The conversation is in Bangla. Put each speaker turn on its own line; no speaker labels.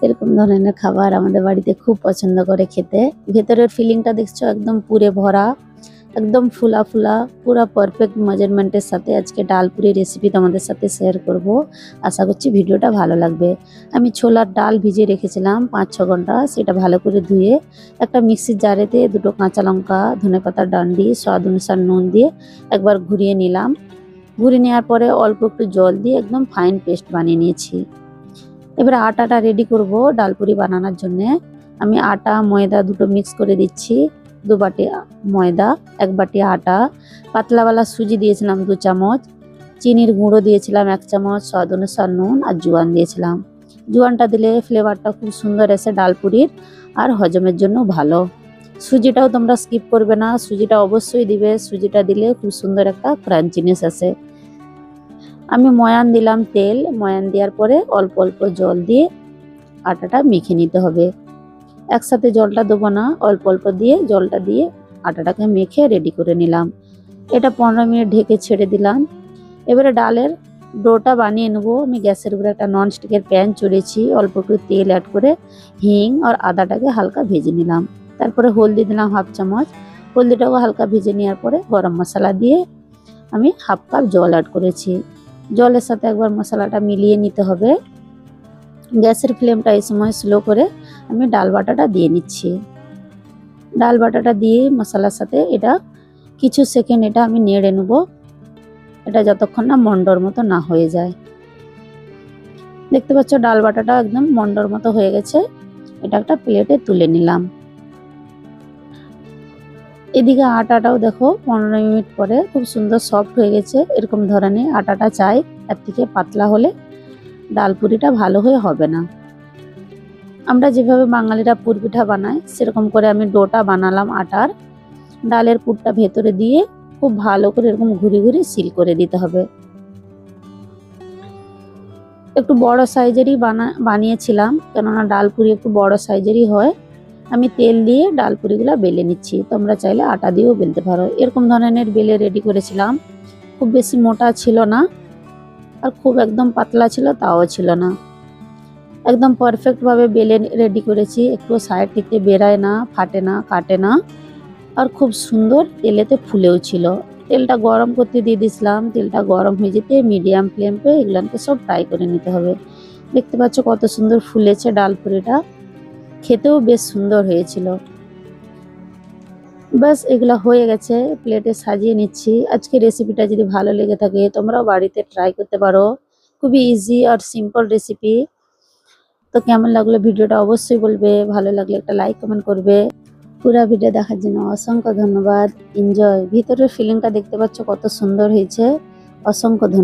এরকম ধরনের খাবার আমাদের বাড়িতে খুব পছন্দ করে খেতে। ভেতরের ফিলিংটা দেখছো একদম পুরে ভরা, একদম ফুলা ফুলা, পুরা পারফেক্ট মেজারমেন্টের সাথে আজকে ডাল পুরি রেসিপি তোমাদের সাথে শেয়ার করব। আশা করছি ভিডিওটা ভালো লাগবে। আমি ছোলার ডাল ভিজিয়ে রেখেছিলাম 5-6 ঘন্টা, সেটা ভালো করে ধুয়ে একটা মিক্সির জারেতে দুটো কাঁচা লঙ্কা, ধনেপাতার ডান্ডি, স্বাদ অনুসার নুন দিয়ে একবার ঘুরিয়ে নিলাম। ঘুরিয়ে নেওয়ার পরে অল্প একটু জল দিয়ে একদম ফাইন পেস্ট বানিয়ে নিয়েছি। এবার আটাটা রেডি করব ডালপুরি বানানোর জন্য। আমি আটা ময়দা দুটো মিক্স করে দিচ্ছি। 2 বাটি ময়দা, 1 বাটি আটা, পাতলাওয়ালা সুজি দিয়েছিলাম 2 চামচ, চিনির গুঁড়ো দিয়েছিলাম 1 চামচ, স্বাদ অনুসার নুন আর জোয়ান দিয়েছিলাম। জোয়ানটা দিলে ফ্লেভারটা খুব সুন্দর আসে ডালপুরির, আর হজমের জন্য ভালো। সুজিটাও তোমরা স্কিপ করবে না, সুজিটা অবশ্যই দিবে। সুজিটা দিলে খুব সুন্দর একটা ক্রাঞ্চিনেস আসে। আমি ময়ান দিলাম তেল, ময়ান দেওয়ার পরে অল্প অল্প জল দিয়ে আটাটা মেখে নিতে হবে। একসাথে জলটা দেবো না, অল্প অল্প দিয়ে জলটা দিয়ে আটাটাকে মেখে রেডি করে নিলাম। এটা 15 মিনিট ঢেকে ছেড়ে দিলাম। এবারে ডালের ডোটা বানিয়ে নেবো। আমি গ্যাসের উপরে একটা ননস্টিকের প্যান চড়েছি, অল্প একটু তেল অ্যাড করে হিং আর আদাটাকে হালকা ভেজে নিলাম। তারপরে হলদি দিলাম 1/2 চামচ, হলদিটাও হালকা ভেজে নেওয়ার পরে গরম মশলা দিয়ে আমি 1/2 কাপ জল অ্যাড করেছি। জলের সাথে একবার মশলাটা মিলিয়ে নিতে হবে। গ্যাসের ফ্লেমটা এই সময় স্লো করে আমি ডাল বাটাটা দিয়ে নিচ্ছি। ডাল বাটাটা দিয়ে মশলার সাথে এটা কিছু সেকেন্ড এটা আমি নেড়ে নেব, এটা যতক্ষণ না মন্ডর মতো না হয়ে যায়। দেখতে পাচ্ছ ডাল বাটাটা একদম মন্ডর মতো হয়ে গেছে। এটা একটা প্লেটে তুলে নিলাম। এদিকে আটাটাও দেখো 15 মিনিট পরে খুব সুন্দর সফট হয়ে গেছে। এরকম ধরনের আটাটা চাই, এর থেকে পাতলা হলে ডালপুরিটা ভালো হয়ে হবে না। আমরা যেভাবে বাঙালিরা পুর পিঠা বানাই সেরকম করে আমি ডোটা বানালাম আটার। ডালের পুরটা ভেতরে দিয়ে খুব ভালো করে এরকম ঘুরি ঘুরি সিল করে দিতে হবে। একটু বড় সাইজেরই বানিয়েছিলাম, কেননা ডালপুরি একটু বড় সাইজেরই হয়। আমি তেল দিয়ে ডালপুরিগুলো বেলে নিচ্ছি, তোমরা চাইলে আটা দিয়েও বেলতে পারো। এরকম ধরনের বেলে রেডি করেছিলাম। খুব বেশি মোটা ছিল না, আর খুব একদম পাতলা ছিল তাও ছিল না। একদম পারফেক্ট ভাবে বেলে রেডি করেছি, একটু সাইড থেকে বেরায় না, ফাটে না, কাটে না, আর খুব সুন্দর তেলেতে ফুলেও ছিল। তেলটা গরম করতে দিয়ে দিয়েছিলাম। তেলটা গরম হয়ে যেতে মিডিয়াম ফ্লেমে এগুলোকে সব ফ্রাই করে নিতে হবে। দেখতে পাচ্ছ কত সুন্দর ফুলেছে ডালপুরিটা, খেতেও বেশ সুন্দর হয়েছিল। ব্যাস এগুলো হয়ে গেছে, প্লেটে সাজিয়ে নিচ্ছি। আজকে রেসিপিটা যদি ভালো লেগে থাকে তোমরাও বাড়িতে ট্রাই করতে পারো। খুবই ইজি আর সিম্পল রেসিপি। তো কেমন লাগলো ভিডিওটা অবশ্যই বলবে, ভালো লাগলে একটা লাইক কমেন্ট করবে। পুরো ভিডিও দেখার জন্য অসংখ্য ধন্যবাদ। এনজয়। ভিতরের ফিলিংটা দেখতে পাচ্ছ কত সুন্দর হয়েছে। অসংখ্য ধন্যবাদ।